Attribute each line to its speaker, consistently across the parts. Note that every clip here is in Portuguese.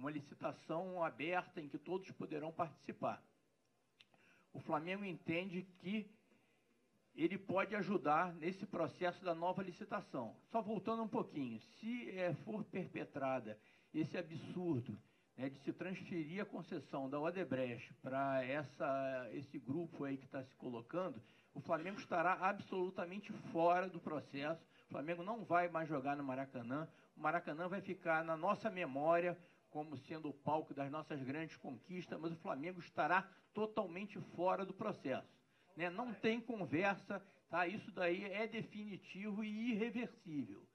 Speaker 1: uma licitação aberta em que todos poderão participar. O Flamengo entende que ele pode ajudar nesse processo da nova licitação. Só voltando um pouquinho, se for perpetrada esse absurdo, né, de se transferir a concessão da Odebrecht para esse grupo aí que está se colocando, o Flamengo estará absolutamente fora do processo. O Flamengo não vai mais jogar no Maracanã. O Maracanã vai ficar na nossa memória como sendo o palco das nossas grandes conquistas, mas o Flamengo estará totalmente fora do processo. Né? Não tem conversa, tá? Isso daí é definitivo e irreversível.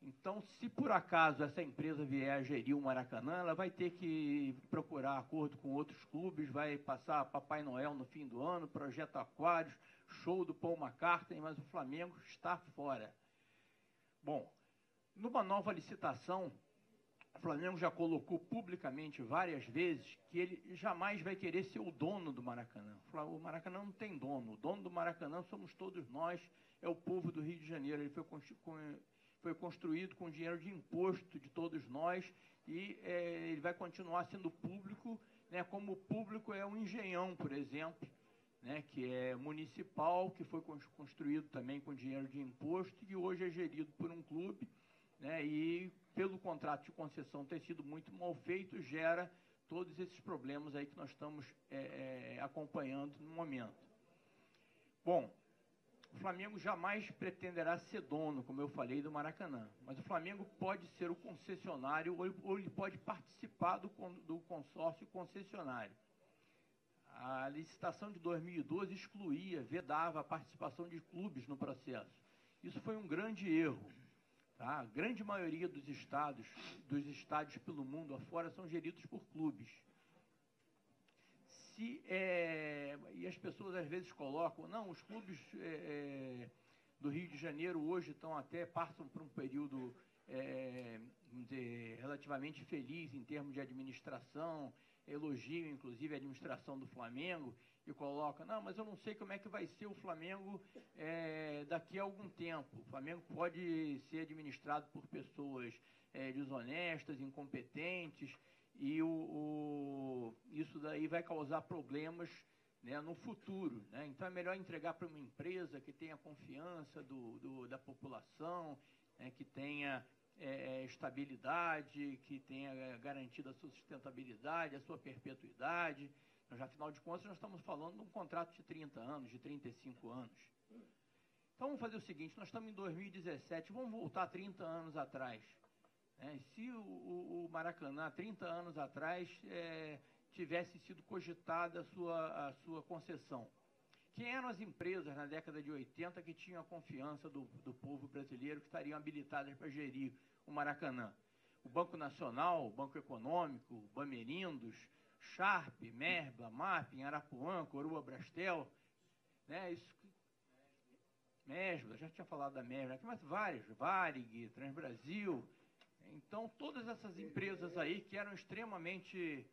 Speaker 1: Então, se por acaso essa empresa vier a gerir o Maracanã, ela vai ter que procurar acordo com outros clubes, vai passar Papai Noel no fim do ano, Projeto Aquários, show do Paul McCartney, mas o Flamengo está fora. Bom, numa nova licitação, o Flamengo já colocou publicamente várias vezes que ele jamais vai querer ser o dono do Maracanã. O Maracanã não tem dono. O dono do Maracanã somos todos nós, é o povo do Rio de Janeiro. Ele foi construído com dinheiro de imposto de todos nós e ele vai continuar sendo público, né, como o público é o Engenhão, por exemplo, né, que é municipal, que foi construído também com dinheiro de imposto e hoje é gerido por um clube, né, e pelo contrato de concessão ter sido muito mal feito, gera todos esses problemas aí que nós estamos acompanhando no momento. Bom, o Flamengo jamais pretenderá ser dono, como eu falei, do Maracanã, mas o Flamengo pode ser o concessionário ou ele pode participar do consórcio concessionário. A licitação de 2012 excluía, vedava a participação de clubes no processo. Isso foi um grande erro. Tá? A grande maioria dos estádios pelo mundo afora são geridos por clubes. E as pessoas às vezes colocam, não, os clubes do Rio de Janeiro hoje passam por um período relativamente feliz em termos de administração, elogiam inclusive a administração do Flamengo e colocam, não, mas eu não sei como é que vai ser o Flamengo daqui a algum tempo. O Flamengo pode ser administrado por pessoas desonestas, incompetentes, e isso daí vai causar problemas, né, no futuro. Né? Então é melhor entregar para uma empresa que tenha confiança da população, né, que tenha estabilidade, que tenha garantido a sua sustentabilidade, a sua perpetuidade. Mas, afinal de contas, nós estamos falando de um contrato de 30 anos, de 35 anos. Então vamos fazer o seguinte, nós estamos em 2017, vamos voltar 30 anos atrás. Se o Maracanã, 30 anos atrás, tivesse sido cogitada a sua concessão, quem eram as empresas na década de 80 que tinham a confiança do povo brasileiro, que estariam habilitadas para gerir o Maracanã? O Banco Nacional, o Banco Econômico, o Bamerindos, Sharp, Merba, Mapping, Arapuã, Coroa Brastel, né? Mesbla, já tinha falado da Mesbla, mas várias, Varig, Transbrasil. Então, todas essas empresas aí que eram extremamente...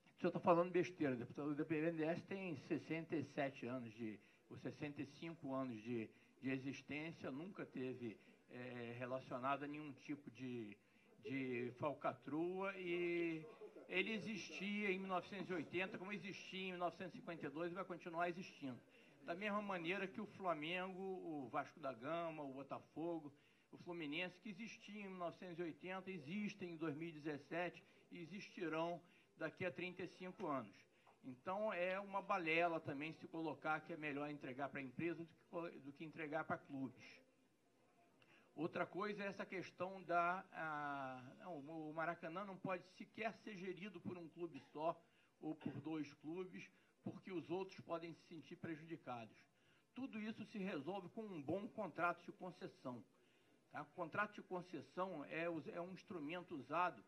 Speaker 1: O senhor está falando besteira, o BNDES tem 67 anos, 65 anos de existência, nunca teve relacionado a nenhum tipo de falcatrua, e ele existia em 1980, como existia em 1952 e vai continuar existindo. Da mesma maneira que o Flamengo, o Vasco da Gama, o Botafogo, o Fluminense, que existiam em 1980, existem em 2017 e existirão daqui a 35 anos. Então, é uma balela também se colocar que é melhor entregar para a empresa do que entregar para clubes. Outra coisa é essa questão o Maracanã não pode sequer ser gerido por um clube só ou por dois clubes, porque os outros podem se sentir prejudicados. Tudo isso se resolve com um bom contrato de concessão. Tá? O contrato de concessão é um instrumento usado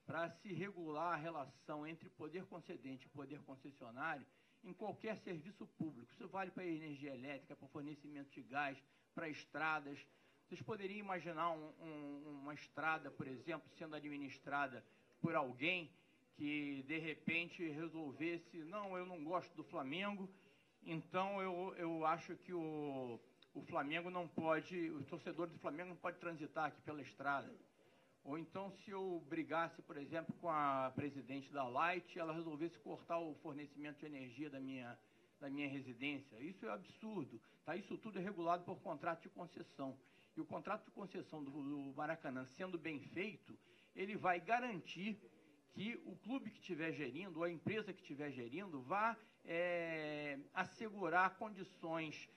Speaker 1: para se regular a relação entre poder concedente e poder concessionário em qualquer serviço público. Isso vale para a energia elétrica, para o fornecimento de gás, para estradas. Vocês poderiam imaginar uma estrada, por exemplo, sendo administrada por alguém que, de repente, resolvesse, não, eu não gosto do Flamengo, então eu acho que o Flamengo não pode, o torcedor do Flamengo não pode transitar aqui pela estrada. Ou então, se eu brigasse, por exemplo, com a presidente da Light, ela resolvesse cortar o fornecimento de energia da minha residência. Isso é absurdo. Tá? Isso tudo é regulado por contrato de concessão. E o contrato de concessão do Maracanã, sendo bem feito, ele vai garantir que o clube que estiver gerindo, ou a empresa que estiver gerindo, vá assegurar condições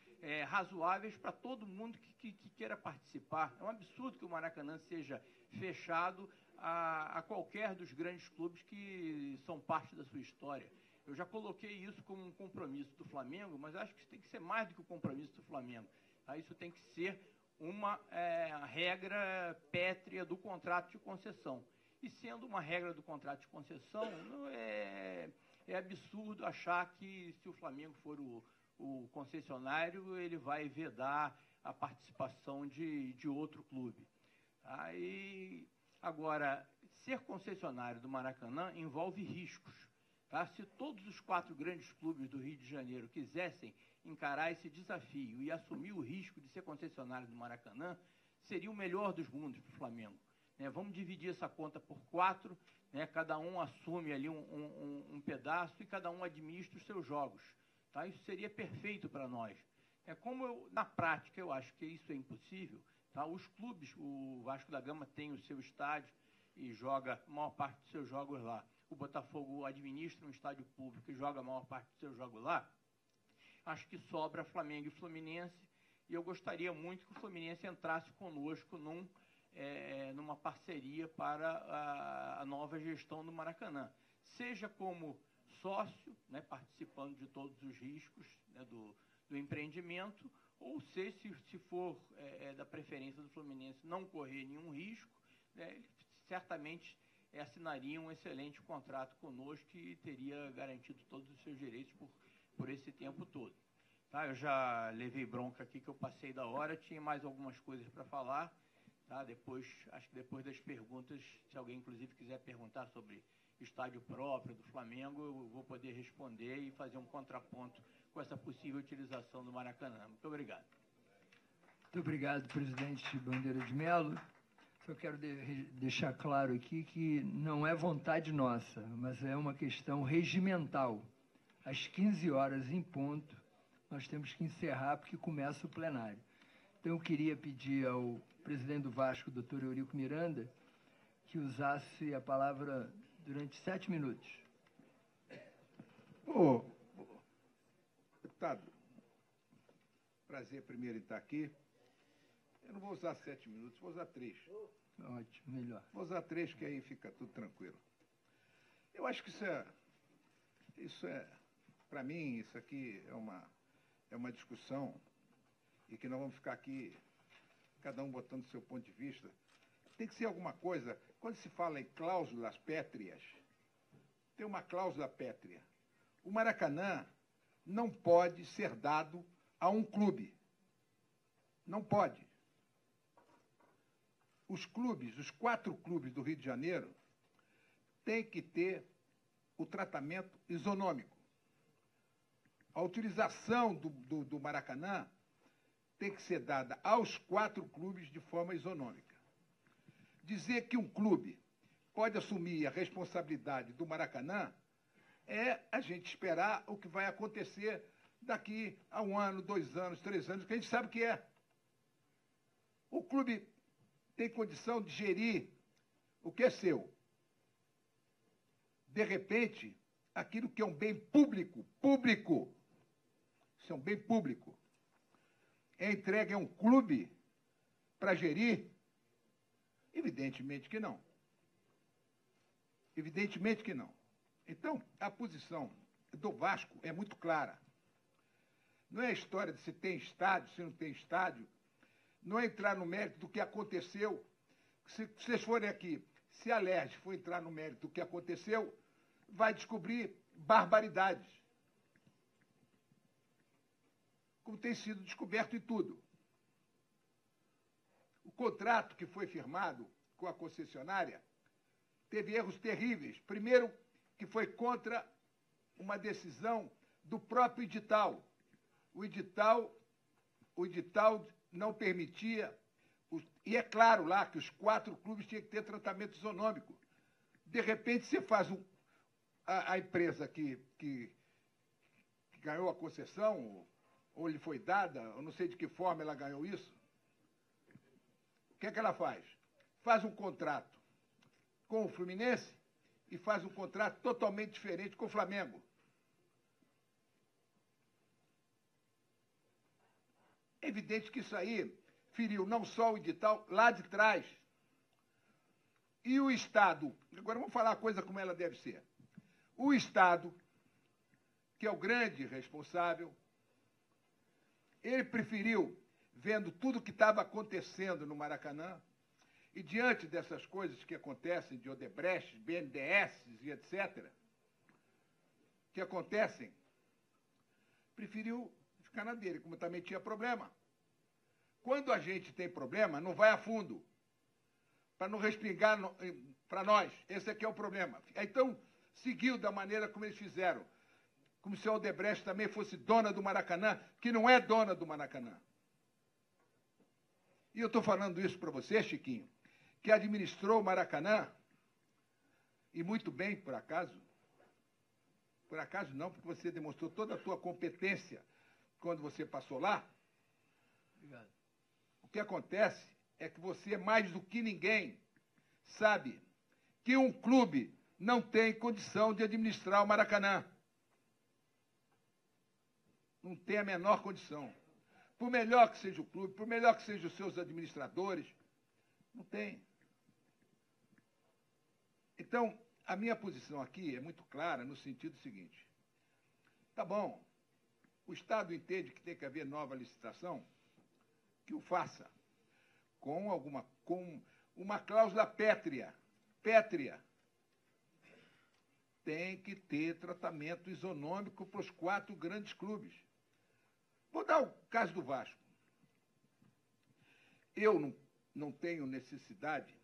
Speaker 1: razoáveis para todo mundo que queira participar. É um absurdo que o Maracanã seja fechado a qualquer dos grandes clubes que são parte da sua história. Eu já coloquei isso como um compromisso do Flamengo, mas acho que isso tem que ser mais do que o compromisso do Flamengo. Tá? Isso tem que ser uma regra pétrea do contrato de concessão. E sendo uma regra do contrato de concessão, é absurdo achar que se o Flamengo for o concessionário, ele vai vedar a participação de outro clube. Tá? E, agora, ser concessionário do Maracanã envolve riscos. Tá? Se todos os 4 grandes clubes do Rio de Janeiro quisessem encarar esse desafio e assumir o risco de ser concessionário do Maracanã, seria o melhor dos mundos para o Flamengo. Vamos dividir essa conta por 4, cada um assume ali um pedaço e cada um administra os seus jogos. Tá? Isso seria perfeito para nós. Na prática, eu acho que isso é impossível. Tá? Os clubes, o Vasco da Gama tem o seu estádio e joga a maior parte dos seus jogos lá. O Botafogo administra um estádio público e joga a maior parte dos seus jogos lá. Acho que sobra Flamengo e Fluminense, e eu gostaria muito que o Fluminense entrasse conosco numa parceria para a nova gestão do Maracanã. Seja como sócio, participando de todos os riscos do empreendimento, ou se for da preferência do Fluminense não correr nenhum risco, certamente assinaria um excelente contrato conosco e teria garantido todos os seus direitos por esse tempo todo. Tá? Eu já levei bronca aqui que eu passei da hora, tinha mais algumas coisas para falar. Tá? Acho que depois das perguntas, se alguém inclusive quiser perguntar sobre estádio próprio do Flamengo, eu vou poder responder e fazer um contraponto com essa possível utilização do Maracanã. Muito obrigado.
Speaker 2: Muito obrigado, presidente Bandeira de Mello. Só quero deixar claro aqui que não é vontade nossa, mas é uma questão regimental. Às 15 horas em ponto, nós temos que encerrar porque começa o plenário. Então, eu queria pedir ao presidente do Vasco, doutor Eurico Miranda, que usasse a palavra durante 7 minutos.
Speaker 3: Deputado, prazer primeiro em estar aqui. Eu não vou usar 7 minutos, vou usar 3.
Speaker 2: Ótimo, melhor.
Speaker 3: Vou usar 3, que aí fica tudo tranquilo. Eu acho que isso é para mim, isso aqui é uma discussão e que nós vamos ficar aqui, cada um botando o seu ponto de vista. Tem que ser alguma coisa, quando se fala em cláusulas pétreas, tem uma cláusula pétrea. O Maracanã não pode ser dado a um clube. Não pode. Os 4 clubes do Rio de Janeiro têm que ter o tratamento isonômico. A utilização do Maracanã tem que ser dada aos 4 clubes de forma isonômica. Dizer que um clube pode assumir a responsabilidade do Maracanã é a gente esperar o que vai acontecer daqui a 1 ano, 2 anos, 3 anos, que a gente sabe o que é. O clube tem condição de gerir o que é seu. De repente, aquilo que é um bem público, isso é um bem público, é entregue a um clube para gerir? Evidentemente que não. Evidentemente que não. Então, a posição do Vasco é muito clara. Não é a história de se tem estádio, se não tem estádio. Não é entrar no mérito do que aconteceu. Se vocês forem aqui, se a LERJ for entrar no mérito do que aconteceu, vai descobrir barbaridades. Como tem sido descoberto em tudo. O contrato que foi firmado com a concessionária teve erros terríveis. Primeiro, que foi contra uma decisão do próprio edital. O edital não permitia E é claro lá que os 4 clubes tinham que ter tratamento isonômico. De repente, você faz a empresa que ganhou a concessão, ou lhe foi dada, eu não sei de que forma ela ganhou isso. O que é que ela faz? Faz um contrato com o Fluminense e faz um contrato totalmente diferente com o Flamengo. É evidente que isso aí feriu não só o edital lá de trás. E o Estado, agora vamos falar a coisa como ela deve ser. O Estado, que é o grande responsável, ele preferiu, vendo tudo o que estava acontecendo no Maracanã, e diante dessas coisas que acontecem, de Odebrecht, BNDES e etc., que acontecem, preferiu ficar na dele, como também tinha problema. Quando a gente tem problema, não vai a fundo, para não respingar para nós. Esse aqui é o problema. Então, seguiu da maneira como eles fizeram, como se a Odebrecht também fosse dona do Maracanã, que não é dona do Maracanã. E eu estou falando isso para você, Chiquinho, que administrou o Maracanã, e muito bem, por acaso. Por acaso não, porque você demonstrou toda a tua competência quando você passou lá.
Speaker 2: Obrigado.
Speaker 3: O que acontece é que você, mais do que ninguém, sabe que um clube não tem condição de administrar o Maracanã. Não tem a menor condição. Por melhor que seja o clube, por melhor que sejam os seus administradores, não tem. Então, a minha posição aqui é muito clara no sentido seguinte. Tá bom, o Estado entende que tem que haver nova licitação, que o faça com uma cláusula pétrea. Pétrea. Tem que ter tratamento isonômico para os 4 grandes clubes. Vou dar o caso do Vasco. Eu não tenho necessidade,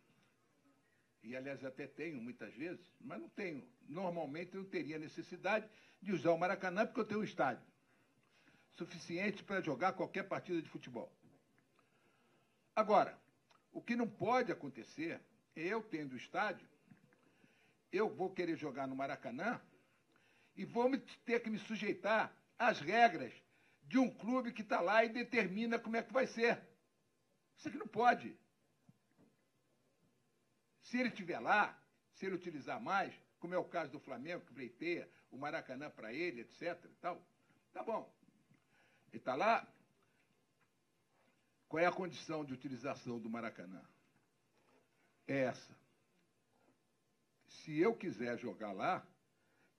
Speaker 3: e aliás até tenho muitas vezes, mas não tenho. Normalmente eu não teria necessidade de usar o Maracanã porque eu tenho um estádio suficiente para jogar qualquer partida de futebol. Agora, o que não pode acontecer é eu tendo o estádio, eu vou querer jogar no Maracanã e vou ter que me sujeitar às regras de um clube que está lá e determina como é que vai ser. Isso aqui não pode. Se ele estiver lá, se ele utilizar mais, como é o caso do Flamengo, que pleiteia o Maracanã para ele, etc. E tal, tá bom. Ele está lá. Qual é a condição de utilização do Maracanã? É essa. Se eu quiser jogar lá,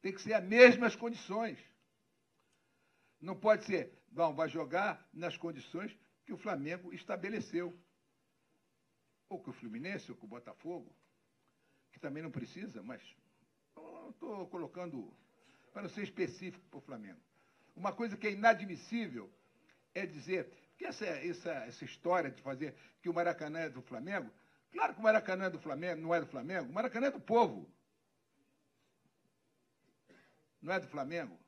Speaker 3: tem que ser as mesmas condições. Não pode ser, não, vai jogar nas condições que o Flamengo estabeleceu. Ou que o Fluminense, ou que o Botafogo, que também não precisa, mas estou colocando para não ser específico para o Flamengo. Uma coisa que é inadmissível é dizer que essa história de fazer que o Maracanã é do Flamengo, claro que o Maracanã é do Flamengo, não é do Flamengo, o Maracanã é do povo. Não é do Flamengo.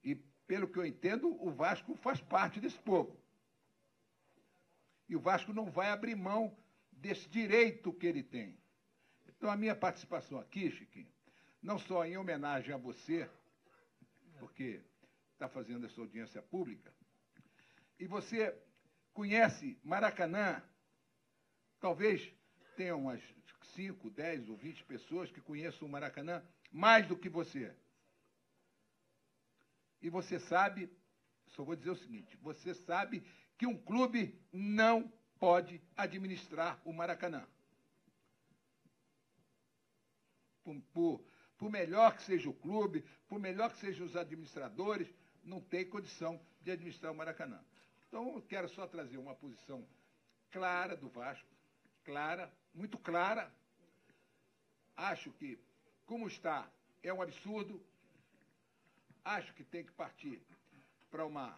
Speaker 3: E, pelo que eu entendo, o Vasco faz parte desse povo. E o Vasco não vai abrir mão desse direito que ele tem. Então, a minha participação aqui, Chiquinho, não só em homenagem a você, porque está fazendo essa audiência pública, e você conhece Maracanã, talvez tenha umas 5, 10 ou 20 pessoas que conheçam o Maracanã mais do que você. E você sabe, só vou dizer o seguinte, você sabe que um clube não pode administrar o Maracanã. Por melhor que seja o clube, por melhor que sejam os administradores, não tem condição de administrar o Maracanã. Então, eu quero só trazer uma posição clara do Vasco, clara, muito clara. Acho que, como está, é um absurdo. Acho que tem que partir para uma...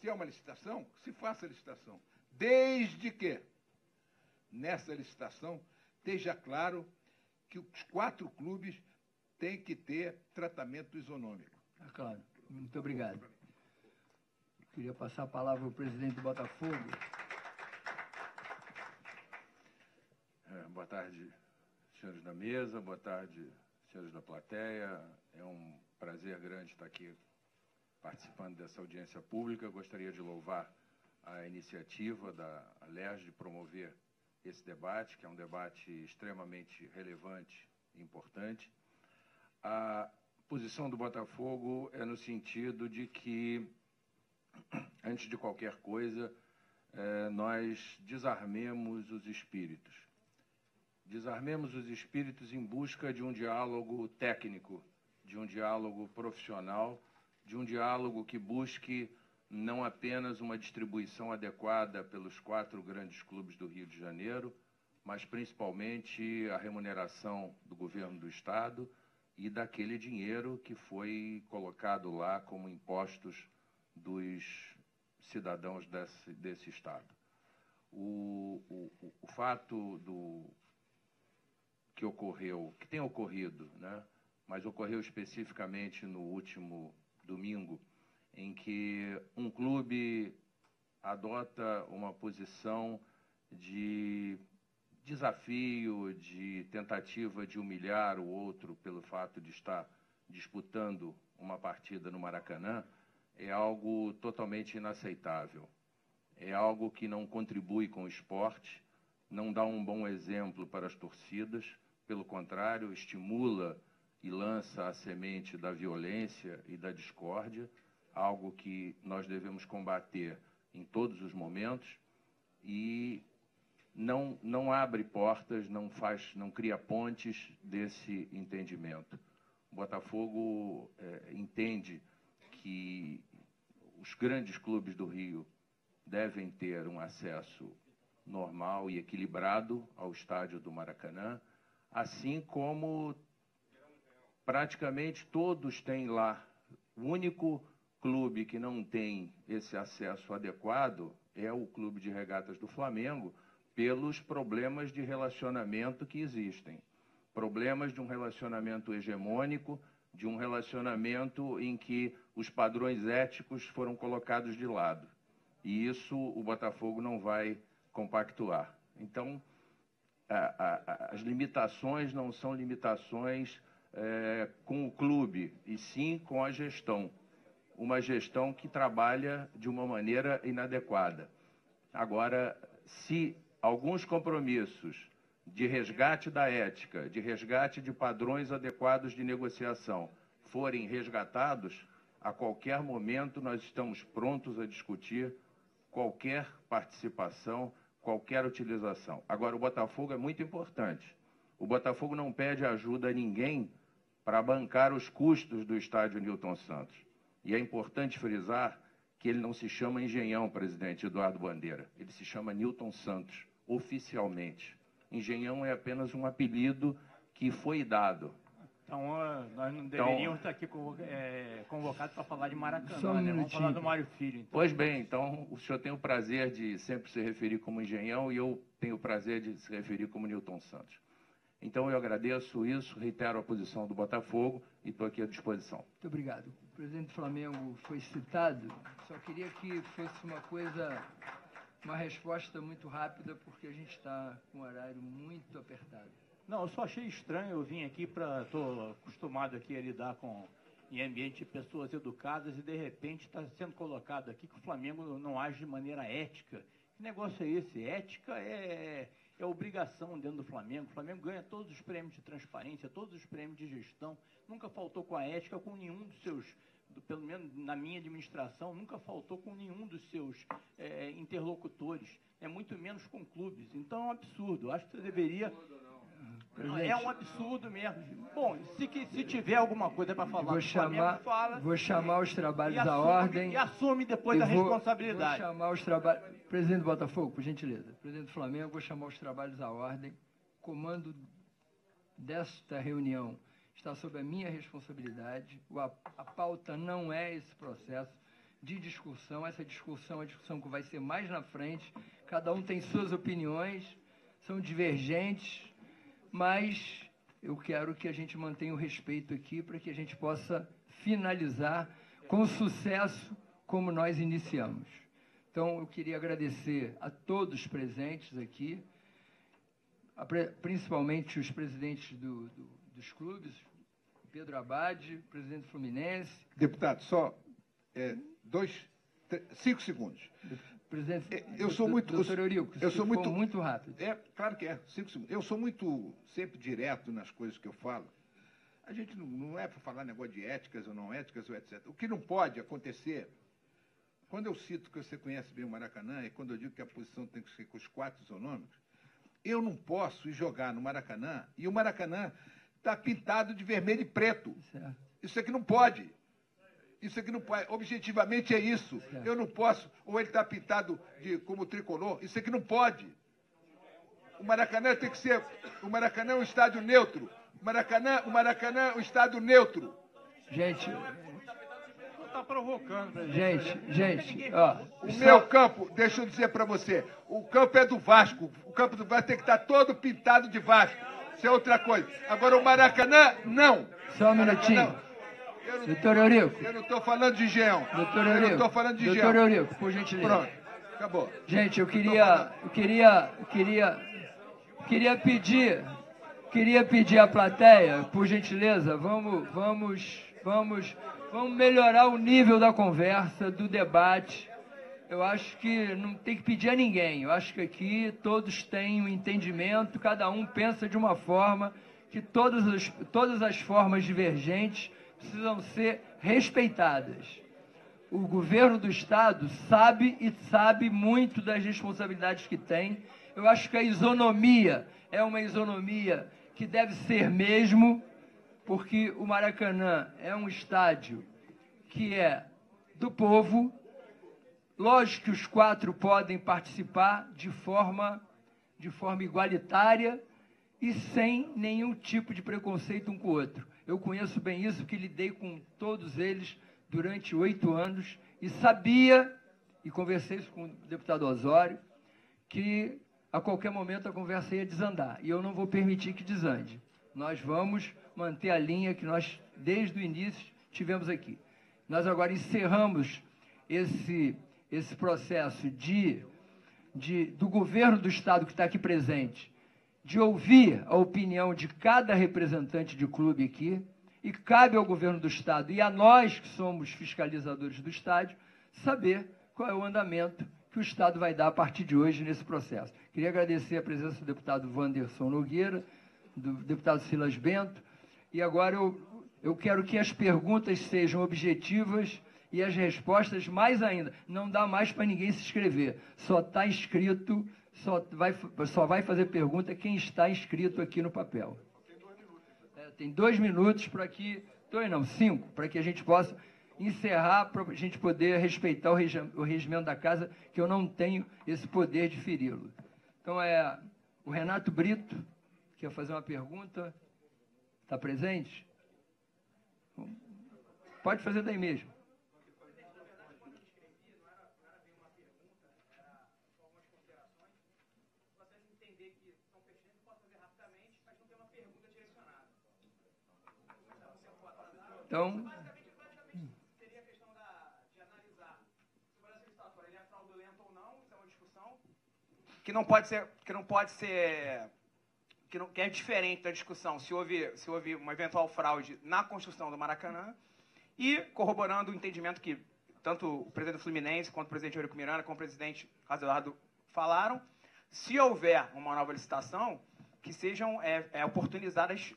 Speaker 3: Se é uma licitação, se faça a licitação. Desde que, nessa licitação, esteja claro que os 4 clubes têm que ter tratamento isonômico.
Speaker 2: Ah, claro. Muito obrigado. Queria passar a palavra ao presidente do Botafogo.
Speaker 4: Boa tarde, senhores da mesa, boa tarde, senhores da plateia. É um prazer grande estar aqui participando dessa audiência pública. Gostaria de louvar a iniciativa da ALERJ de promover esse debate, que é um debate extremamente relevante e importante. A posição do Botafogo é no sentido de que, antes de qualquer coisa, nós desarmemos os espíritos. Desarmemos os espíritos em busca de um diálogo técnico, de um diálogo profissional, de um diálogo que busque não apenas uma distribuição adequada pelos 4 grandes clubes do Rio de Janeiro, mas principalmente a remuneração do governo do Estado e daquele dinheiro que foi colocado lá como impostos dos cidadãos desse Estado. O fato que tem ocorrido, né, mas ocorreu especificamente no último domingo, em que um clube adota uma posição de desafio, de tentativa de humilhar o outro pelo fato de estar disputando uma partida no Maracanã, é algo totalmente inaceitável. É algo que não contribui com o esporte, não dá um bom exemplo para as torcidas, pelo contrário, estimula e lança a semente da violência e da discórdia, algo que nós devemos combater em todos os momentos, e não abre portas, não cria pontes desse entendimento. O Botafogo entende que os grandes clubes do Rio devem ter um acesso normal e equilibrado ao estádio do Maracanã, assim como praticamente todos têm lá. O único clube que não tem esse acesso adequado é o Clube de Regatas do Flamengo, pelos problemas de relacionamento que existem. Problemas de um relacionamento hegemônico, de um relacionamento em que os padrões éticos foram colocados de lado. E isso o Botafogo não vai compactuar. Então, as limitações não são limitações com o clube, e sim com a gestão. Uma gestão que trabalha de uma maneira inadequada. Agora, se alguns compromissos de resgate da ética, de resgate de padrões adequados de negociação forem resgatados, a qualquer momento nós estamos prontos a discutir qualquer participação, qualquer utilização. Agora, o Botafogo é muito importante. O Botafogo não pede ajuda a ninguém para bancar os custos do estádio Newton Santos. E é importante frisar que ele não se chama Engenhão, presidente Eduardo Bandeira. Ele se chama Newton Santos, oficialmente. Engenhão é apenas um apelido que foi dado.
Speaker 1: Então, nós não deveríamos estar aqui convocados para falar de Maracanã, né? Vamos falar do Mário Filho. Então.
Speaker 4: Pois bem, então o senhor tem o prazer de sempre se referir como Engenhão e eu tenho o prazer de se referir como Newton Santos. Então, eu agradeço isso, reitero a posição do Botafogo e estou aqui à disposição.
Speaker 2: Muito obrigado. O presidente do Flamengo foi citado, só queria que fosse uma resposta muito rápida, porque a gente está com um horário muito apertado.
Speaker 1: Não, eu só achei estranho, eu vim aqui estou acostumado aqui a lidar em ambiente de pessoas educadas e, de repente, está sendo colocado aqui que o Flamengo não age de maneira ética. Que negócio é esse? Ética é obrigação dentro do Flamengo. O Flamengo ganha todos os prêmios de transparência, todos os prêmios de gestão. Nunca faltou com a ética com nenhum dos seus, pelo menos na minha administração, nunca faltou com nenhum dos seus interlocutores. Muito menos com clubes. Então é um absurdo. Acho que você deveria... É um absurdo mesmo. Bom, se tiver alguma coisa para falar,
Speaker 2: vou chamar os trabalhos à ordem.
Speaker 1: E assume depois a responsabilidade.
Speaker 2: Vou chamar os trabalhos. Presidente do Botafogo, por gentileza. Presidente do Flamengo, vou chamar os trabalhos à ordem. O comando desta reunião está sob a minha responsabilidade. A pauta não é esse processo de discussão. Essa discussão é a discussão que vai ser mais na frente. Cada um tem suas opiniões, são divergentes. Mas eu quero que a gente mantenha o respeito aqui para que a gente possa finalizar com sucesso como nós iniciamos. Então, eu queria agradecer a todos presentes aqui, principalmente os presidentes dos clubes, Pedro Abad, presidente do Fluminense.
Speaker 3: Deputado, só 5 segundos.
Speaker 2: Presidente,
Speaker 3: eu sou muito,
Speaker 2: doutor Eurico,
Speaker 3: eu sou
Speaker 2: muito rápido.
Speaker 3: Claro que é, 5 segundos. Eu sou muito sempre direto nas coisas que eu falo. A gente não é para falar negócio de éticas ou não éticas ou etc. O que não pode acontecer, quando eu cito que você conhece bem o Maracanã e quando eu digo que a posição tem que ser com os 4 isonômicos, eu não posso ir jogar no Maracanã e o Maracanã está pintado de vermelho e preto.
Speaker 2: Certo.
Speaker 3: Isso aqui não pode. Isso aqui não pode. Objetivamente é isso. Certo. Eu não posso. Ou ele está pintado como tricolor. Isso aqui não pode. O Maracanã tem que ser. O Maracanã é um estádio neutro. O Maracanã é um estádio neutro.
Speaker 2: Gente.
Speaker 1: Está provocando.
Speaker 2: Gente. Ó,
Speaker 3: o meu campo, deixa eu dizer para você, o campo é do Vasco. O campo do Vasco tem que estar todo pintado de Vasco. Isso é outra coisa. Agora o Maracanã, não.
Speaker 2: Só um minutinho. Doutor Eurico.
Speaker 3: Eu não estou falando de Engenhão.
Speaker 2: Doutor Eurico.
Speaker 3: Eu não estou falando de Engenhão.
Speaker 2: Doutor Eurico, por gentileza.
Speaker 3: Pronto, acabou.
Speaker 2: Gente, eu queria pedir à plateia, por gentileza, vamos melhorar o nível da conversa, do debate. Eu acho que não tem que pedir a ninguém. Eu acho que aqui todos têm um entendimento, cada um pensa de uma forma, que todas as formas divergentes precisam ser respeitadas. O governo do Estado sabe muito das responsabilidades que tem. Eu acho que a isonomia é uma isonomia que deve ser mesmo, porque o Maracanã é um estádio que é do povo. Lógico que os 4 podem participar de forma igualitária e sem nenhum tipo de preconceito um com o outro. Eu conheço bem isso, porque lidei com todos eles durante 8 anos e sabia, e conversei isso com o deputado Osório, que a qualquer momento a conversa ia desandar. E eu não vou permitir que desande. Nós vamos manter a linha que nós, desde o início, tivemos aqui. Nós agora encerramos esse processo do governo do Estado que está aqui presente, de ouvir a opinião de cada representante de clube aqui, e cabe ao governo do Estado e a nós, que somos fiscalizadores do estádio, saber qual é o andamento que o Estado vai dar a partir de hoje nesse processo. Queria agradecer a presença do deputado Wanderson Nogueira, do deputado Silas Bento, e agora eu quero que as perguntas sejam objetivas e as respostas mais ainda. Não dá mais para ninguém se inscrever. Só está inscrito, só vai fazer pergunta quem está inscrito aqui no papel. Tem 2 minutos para que... 2 não, 5, para que a gente possa encerrar, para a gente poder respeitar o regimento da casa, que eu não tenho esse poder de feri-lo. Então, o Renato Brito quer fazer uma pergunta. Está presente? Pode fazer daí mesmo. Então,
Speaker 5: seria a questão de analisar se o Brasil está fora, ele é fraudulento ou não, isso é uma discussão que é diferente da discussão se houve uma eventual fraude na construção do Maracanã, e corroborando o entendimento que tanto o presidente do Fluminense, quanto o presidente Eurico Miranda, como o presidente Eduardo falaram, se houver uma nova licitação, que sejam oportunizadas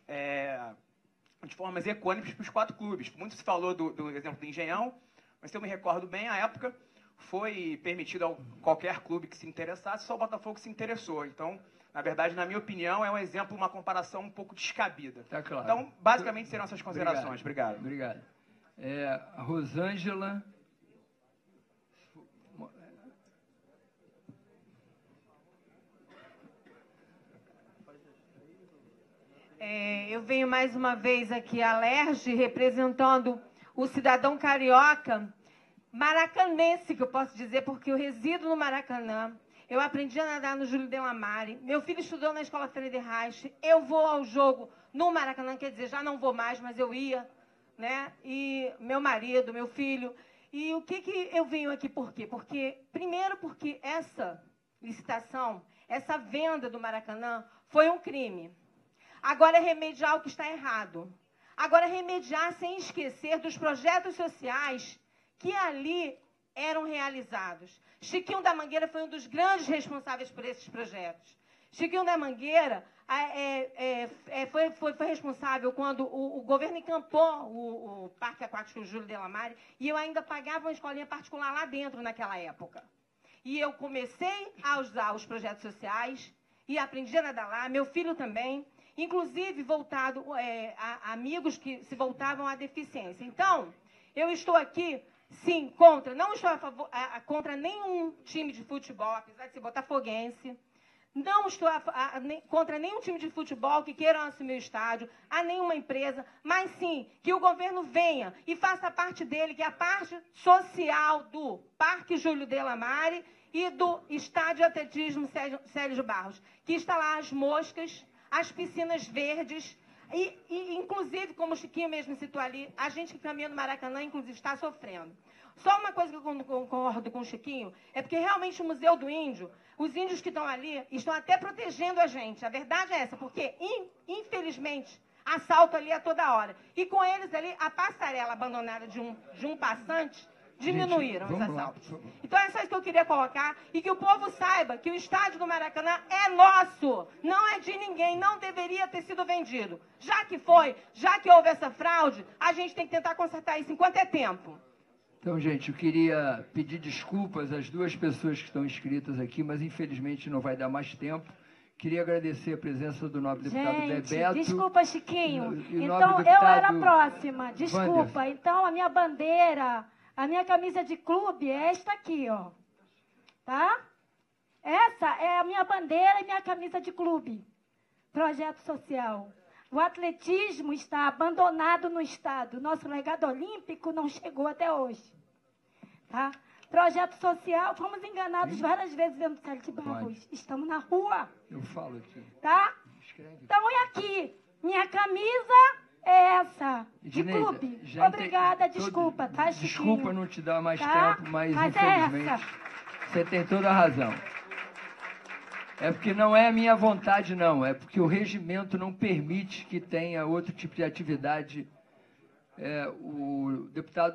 Speaker 5: de formas econômicas para os 4 clubes. Muito se falou do exemplo do Engenhão, mas se eu me recordo bem, à época foi permitido a qualquer clube que se interessasse, só o Botafogo se interessou. Então, na verdade, na minha opinião, é um exemplo, uma comparação um pouco descabida.
Speaker 2: Tá claro.
Speaker 5: Então, basicamente, serão essas considerações. Obrigado.
Speaker 2: Obrigado. A Rosângela...
Speaker 6: Eu venho mais uma vez aqui à LERJ, representando o cidadão carioca, maracanense, que eu posso dizer, porque eu resido no Maracanã. Eu aprendi a nadar no Júlio de Lamare. Meu filho estudou na Escola Freire Reich. Eu vou ao jogo no Maracanã, quer dizer, já não vou mais, mas eu ia, né? E meu marido, meu filho. E o que eu venho aqui por quê? Primeiro porque essa licitação, essa venda do Maracanã foi um crime. Agora é remediar o que está errado. Agora é remediar sem esquecer dos projetos sociais que ali eram realizados. Chiquinho da Mangueira foi um dos grandes responsáveis por esses projetos. Chiquinho da Mangueira foi responsável quando o governo encampou o Parque Aquático Júlio Delamare e eu ainda pagava uma escolinha particular lá dentro naquela época. E eu comecei a usar os projetos sociais e aprendi a nadar lá, meu filho também, inclusive voltado a amigos que se voltavam à deficiência. Então, eu estou aqui, sim, não estou contra nenhum time de futebol, apesar de ser botafoguense. Não estou contra nenhum time de futebol que queiram assumir o estádio, a nenhuma empresa, mas sim que o governo venha e faça parte dele, que é a parte social do Parque Júlio Delamare e do Estádio de Atletismo Célio Barros, que está lá as moscas, as piscinas verdes, e inclusive, como o Chiquinho mesmo citou ali, a gente que caminha no Maracanã, inclusive, está sofrendo. Só uma coisa que eu concordo com o Chiquinho, é porque realmente o Museu do Índio, os índios que estão ali, estão até protegendo a gente. A verdade é essa, porque, infelizmente, assalto ali a toda hora. E com eles ali, a passarela abandonada de um passante, diminuíram os assaltos. Então, é só isso que eu queria colocar, e que o povo saiba que o estádio do Maracanã é nosso, não é de ninguém, não deveria ter sido vendido. Já que houve essa fraude, a gente tem que tentar consertar isso enquanto é tempo.
Speaker 2: Então, gente, eu queria pedir desculpas às duas pessoas que estão inscritas aqui, mas infelizmente não vai dar mais tempo. Queria agradecer a presença do nobre deputado Bebeto.
Speaker 7: Desculpa, Chiquinho. Então, eu era a próxima. Desculpa. Wander. Então, a minha bandeira, a minha camisa de clube é esta aqui, ó. Tá? Essa é a minha bandeira e minha camisa de clube. Projeto social. O atletismo está abandonado no Estado. Nosso legado olímpico não chegou até hoje. Tá? Projeto social, fomos enganados várias vezes dentro do Célio de Barros. Estamos na rua.
Speaker 2: Eu falo aqui.
Speaker 7: Tá? Então é aqui. Minha camisa é essa, de clube. Obrigada, desculpa, tá, Chiquinho?
Speaker 2: Desculpa não te dar mais tempo, mas infelizmente você tem toda a razão. É porque não é a minha vontade, não. É porque o regimento não permite que tenha outro tipo de atividade.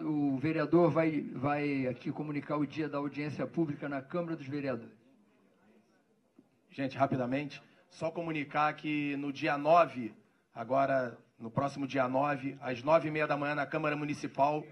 Speaker 2: O vereador vai aqui comunicar o dia da audiência pública na Câmara dos Vereadores.
Speaker 8: Gente, rapidamente, só comunicar que no dia 9, agora, no próximo dia 9, às 9h30 da manhã, na Câmara Municipal,